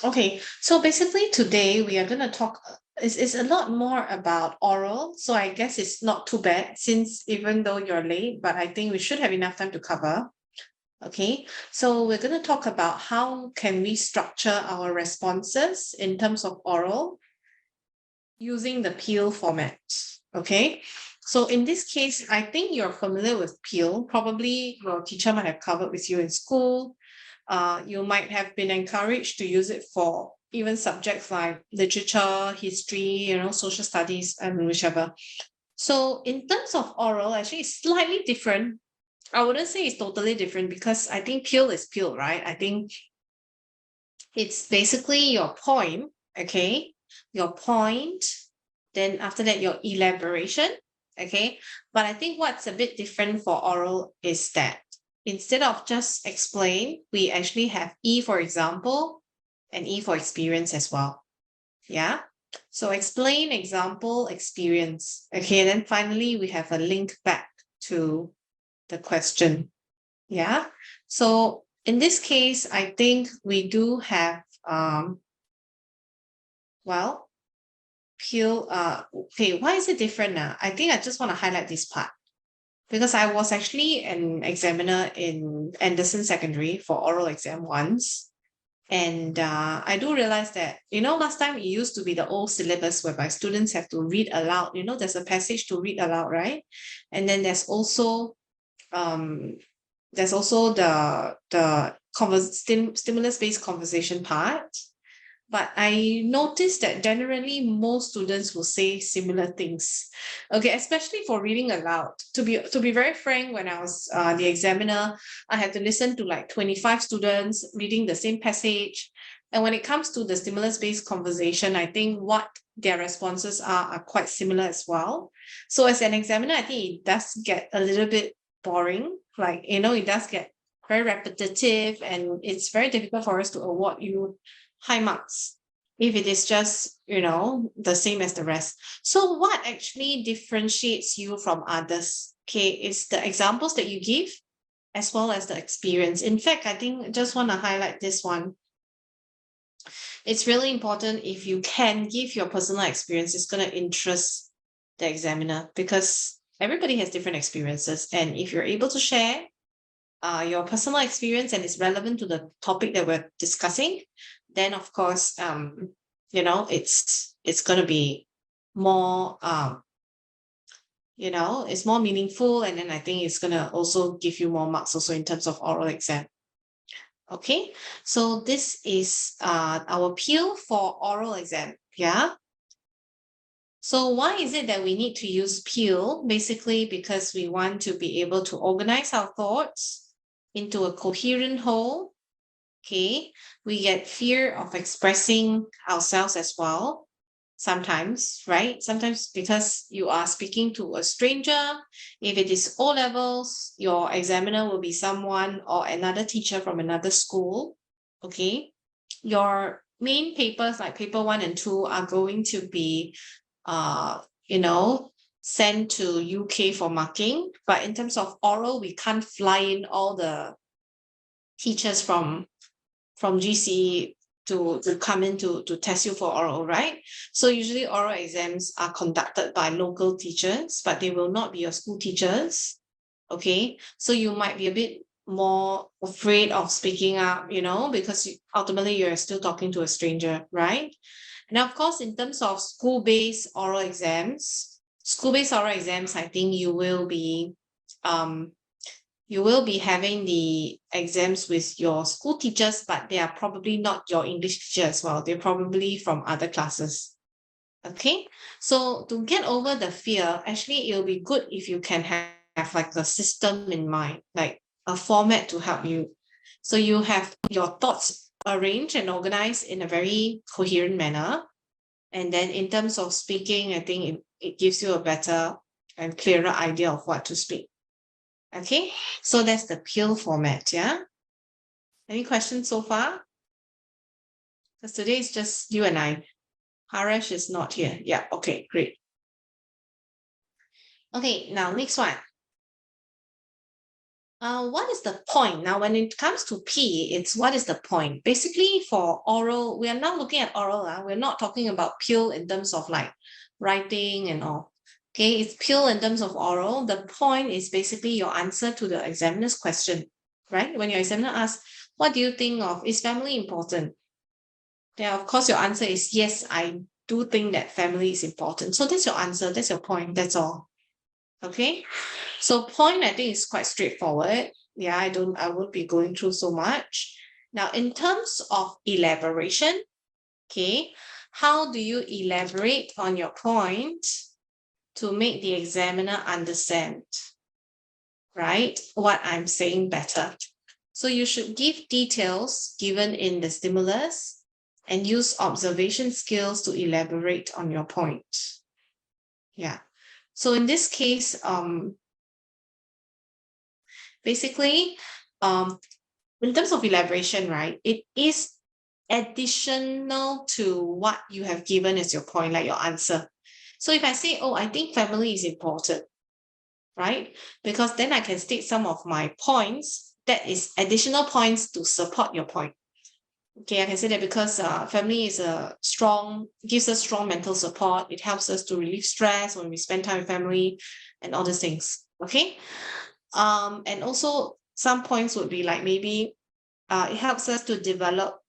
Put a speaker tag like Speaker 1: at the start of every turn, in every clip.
Speaker 1: Okay, so basically today we are going to talk, it's a lot more about oral. So I guess it's not too bad since even though you're late, but I think we should have enough time to cover. Okay, so we're going to talk about how can we structure our responses in terms of oral using the Peel format. Okay, so in this case, I think you're familiar with Peel. Probably your teacher might have covered with you in school. You might have been encouraged to use it for even subjects like literature, history, social studies, and whichever. So in terms of oral, actually, it's slightly different. I wouldn't say it's totally different because I think Peel is Peel, right? I think it's basically your point, okay? Your point, then after that, your elaboration, okay? But I think what's a bit different for oral is that instead of just explain, we actually have E for example and E for experience as well. Yeah. So explain, example, experience. Okay. Then finally, we have a link back to the question. Yeah. So in this case, I think we do have, well, Peel. Okay, why is it different now? I think I just want to highlight this part because I was actually an examiner in Anderson Secondary for oral exam once. And I do realize that, last time it used to be the old syllabus whereby students have to read aloud. There's a passage to read aloud, right? And then there's also the stimulus-based conversation part. But I noticed that generally most students will say similar things. Okay, especially for reading aloud. To be very frank, when I was the examiner, I had to listen to like 25 students reading the same passage. And when it comes to the stimulus-based conversation, I think what their responses are quite similar as well. So as an examiner, I think it does get a little bit boring. Like, it does get very repetitive and it's very difficult for us to award you high marks if it is just the same as the rest. So what actually differentiates you from others, okay, is the examples that you give as well as the experience. In fact, I think just want to highlight this one. It's really important if you can give your personal experience. It's going to interest the examiner because everybody has different experiences, and if you're able to share your personal experience and it's relevant to the topic that we're discussing, then of course, it's going to be more, it's more meaningful. And then I think it's going to also give you more marks also in terms of oral exam. Okay, so this is our Peel for oral exam. Yeah. So why is it that we need to use Peel? Basically, because we want to be able to organize our thoughts into a coherent whole. Okay, we get fear of expressing ourselves as well. Sometimes, right? Sometimes because you are speaking to a stranger. If it is O levels, your examiner will be someone or another teacher from another school. Okay, your main papers like paper 1 and 2 are going to be sent to UK for marking. But in terms of oral, we can't fly in all the teachers from GCE to come in to test you for oral, right? So usually oral exams are conducted by local teachers, but they will not be your school teachers. Okay, so you might be a bit more afraid of speaking up, because ultimately you're still talking to a stranger, right? And of course, in terms of school-based oral exams, I think you will be having the exams with your school teachers, but they are probably not your English teacher as well. They're probably from other classes. Okay, so to get over the fear, actually, it'll be good if you can have like a system in mind, like a format to help you. So you have your thoughts arranged and organized in a very coherent manner. And then in terms of speaking, I think it gives you a better and clearer idea of what to speak. Okay, so that's the Peel format, yeah? Any questions so far? Because today is just you and I. Harish is not here. Yeah, okay, great. Okay, now next one. What is the point? Now, when it comes to P, it's what is the point? Basically, for oral, we are now looking at oral. We're not talking about pure in terms of like writing and all. Okay, it's pure in terms of oral. The point is basically your answer to the examiner's question, right? When your examiner asks, what do you think of, is family important? Then, of course, your answer is yes, I do think that family is important. So that's your answer, that's your point, that's all. Okay, so point, I think, is quite straightforward. Yeah, I won't be going through so much. Now, in terms of elaboration, okay, how do you elaborate on your point to make the examiner understand, right, what I'm saying better? So you should give details given in the stimulus and use observation skills to elaborate on your point. Yeah. So in this case, basically, in terms of elaboration, right, it is additional to what you have given as your point, like your answer. So if I say, oh, I think family is important, right? Because then I can state some of my points that is additional points to support your point. Okay, I can say that because family is gives us strong mental support. It helps us to relieve stress when we spend time with family and all these things. Okay. And also some points would be like maybe it helps us to develop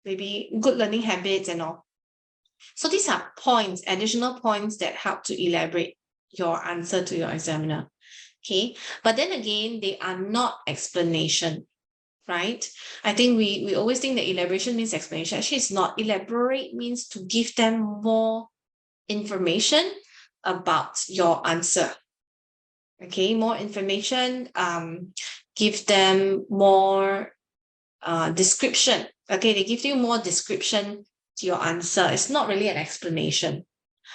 Speaker 1: maybe good learning habits and all. So these are points, additional points that help to elaborate your answer to your examiner. Okay. But then again, they are not explanation, right? I think we always think that elaboration means explanation. Actually, it's not. Elaborate means to give them more information about your answer. Okay, more information, give them more description. Okay, they give you more description to your answer. It's not really an explanation.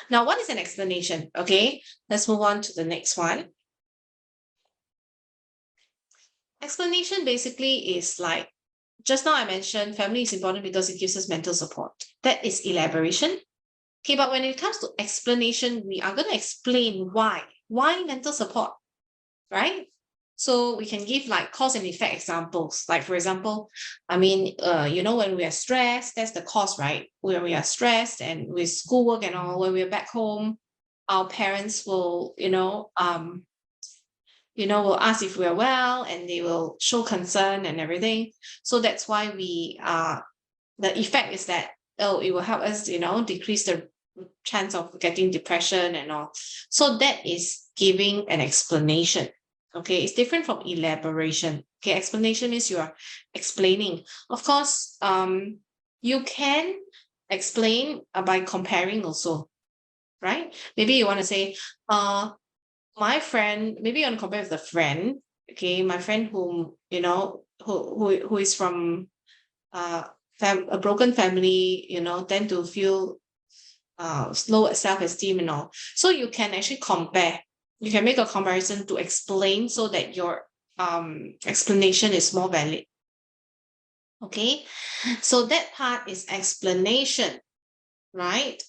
Speaker 1: Now, what is an explanation? Okay, let's move on to the next one. Explanation basically is like, just now I mentioned family is important because it gives us mental support. That is elaboration. Okay, but when it comes to explanation, we are going to explain why. Why mental support, right? So we can give like cause and effect examples. Like, for example, I mean, when we are stressed, that's the cause, right? When we are stressed and with schoolwork and all, when we're back home, our parents will, will ask if we're well and they will show concern and everything. So that's why the effect is that, it will help us, decrease the chance of getting depression and all. So that is giving an explanation. Okay, it's different from elaboration. Okay, explanation means you are explaining. Of course, you can explain by comparing also, right? Maybe you want to say, my friend, maybe you want to compare with a friend. Okay, my friend whom, who is from a broken family, tend to feel low self-esteem and all. So you can actually compare. You can make a comparison to explain so that your explanation is more valid. Okay, so that part is explanation, right?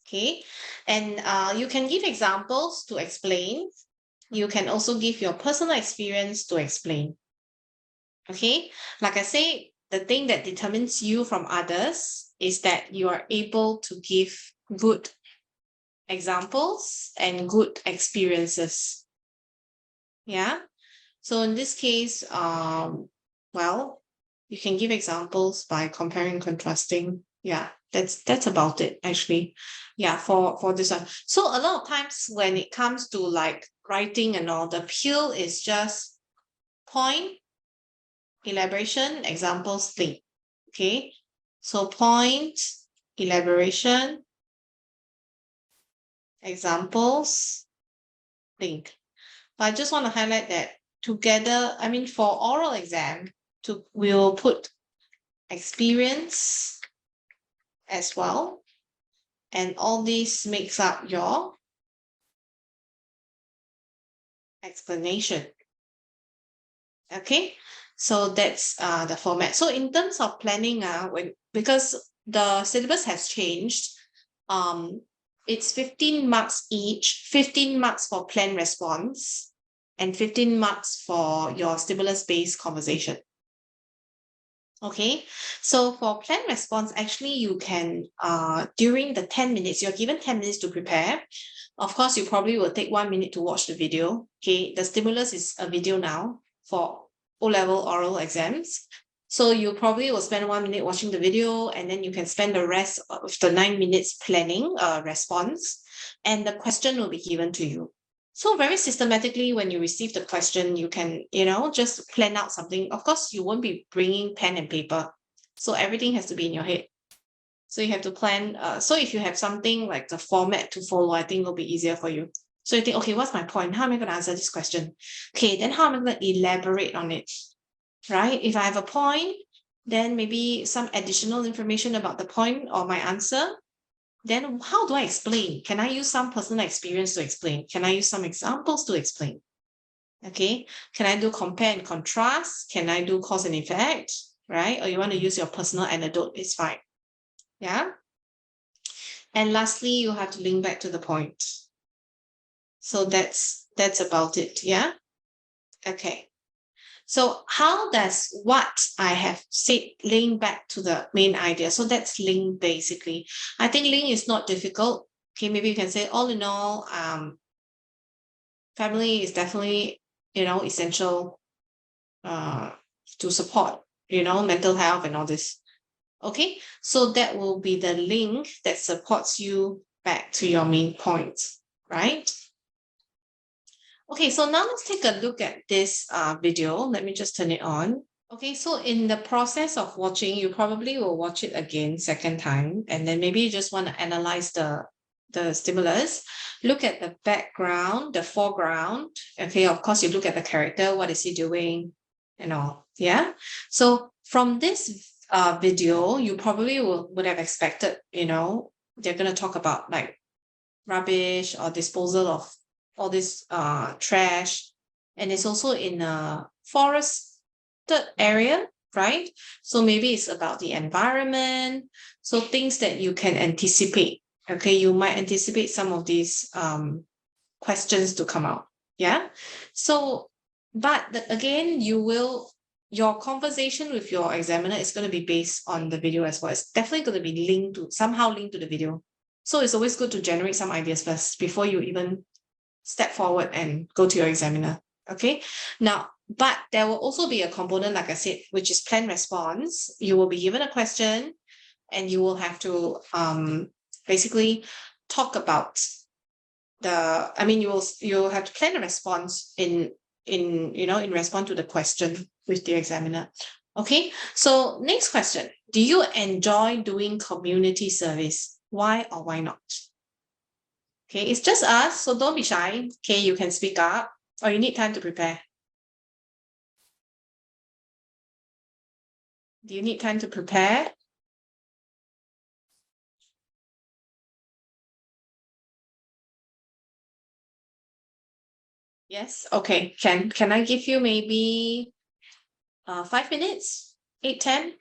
Speaker 1: Okay, and you can give examples to explain. You can also give your personal experience to explain. Okay, like I say, the thing that determines you from others is that you are able to give good examples and good experiences. Yeah. So in this case, you can give examples by comparing and contrasting. Yeah, that's about it actually. Yeah, for this one. So a lot of times when it comes to like writing and all, the appeal is just point, elaboration, examples, thing. Okay. So point, elaboration, examples, link. I just want to highlight that together, I mean, for oral exam, we'll put experience as well. And all this makes up your explanation. Okay, so that's the format. So in terms of planning, because the syllabus has changed, it's 15 marks each, 15 marks for plan response, and 15 marks for your stimulus-based conversation. Okay, so for plan response, actually you can, during the 10 minutes, you're given 10 minutes to prepare. Of course, you probably will take 1 minute to watch the video. Okay, the stimulus is a video now for O-level oral exams. So you probably will spend 1 minute watching the video, and then you can spend the rest of the 9 minutes planning a response, and the question will be given to you. So very systematically, when you receive the question, you can, just plan out something. Of course, you won't be bringing pen and paper. So everything has to be in your head. So you have to plan. So if you have something like the format to follow, I think it'll be easier for you. So you think, okay, what's my point? How am I going to answer this question? Okay, then how am I going to elaborate on it? Right? If I have a point, then maybe some additional information about the point or my answer. Then how do I explain? Can I use some personal experience to explain? Can I use some examples to explain? Okay. Can I do compare and contrast? Can I do cause and effect? Right? Or you want to use your personal anecdote, it's fine. Yeah. And lastly, you have to link back to the point. So that's about it. Yeah. Okay. So how does what I have said link back to the main idea? So that's link basically. I think link is not difficult. Okay, maybe you can say all in all, family is definitely, essential to support, mental health and all this. Okay, so that will be the link that supports you back to your main point, right? Okay, so now let's take a look at this video. Let me just turn it on. Okay, so in the process of watching, you probably will watch it again second time, and then maybe you just want to analyze the stimulus, look at the background, the foreground. Okay, of course, you look at the character, what is he doing, and all. Yeah. So from this video, you probably would have expected, they're going to talk about like rubbish or disposal of all this trash, and it's also in a forested area, right? So maybe it's about the environment, so things that you can anticipate. Okay, you might anticipate some of these questions to come out. Yeah. So, but again, your conversation with your examiner is going to be based on the video as well. It's definitely going to be somehow linked to the video. So it's always good to generate some ideas first before you even step forward and go to your examiner. Okay. Now, but there will also be a component, like I said, which is plan response. You will be given a question and you will have to basically talk about you'll have to plan a response in response to the question with the examiner. Okay. So next question, do you enjoy doing community service? Why or why not? Okay, it's just us, so don't be shy. Okay, you can speak up, or you need time to prepare. Do you need time to prepare? Yes, okay. Can I give you maybe 5 minutes? 8, 10?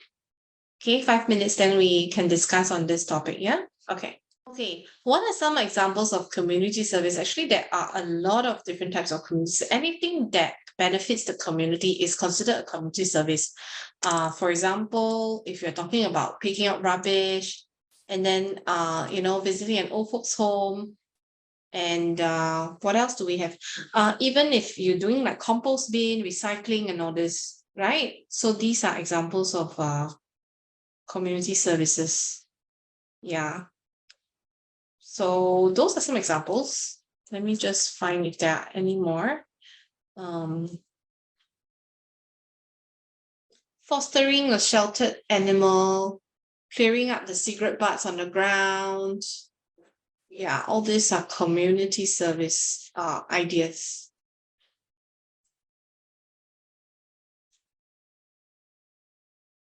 Speaker 1: Okay, 5 minutes, then we can discuss on this topic, yeah? Okay. Okay, what are some examples of community service? Actually, there are a lot of different types of community. Anything that benefits the community is considered a community service. For example, if you're talking about picking up rubbish and then, visiting an old folks home, and what else do we have? Even if you're doing like compost bin, recycling and all this, right? So these are examples of community services. Yeah. So those are some examples. Let me just find if there are any more. Fostering a sheltered animal, clearing up the cigarette butts on the ground. Yeah, all these are community service ideas.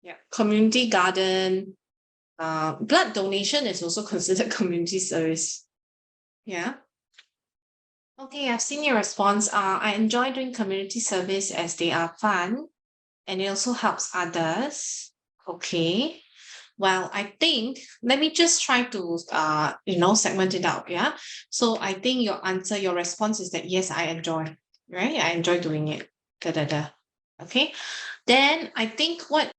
Speaker 1: Yeah, community garden. Blood donation is also considered community service. Yeah. Okay, I've seen your response. I enjoy doing community service as they are fun and it also helps others. Okay. Well, I think, let me just try to, segment it out. Yeah. So I think your response is that, yes, I enjoy. right? I enjoy doing it. Da da da. Okay. Then I think what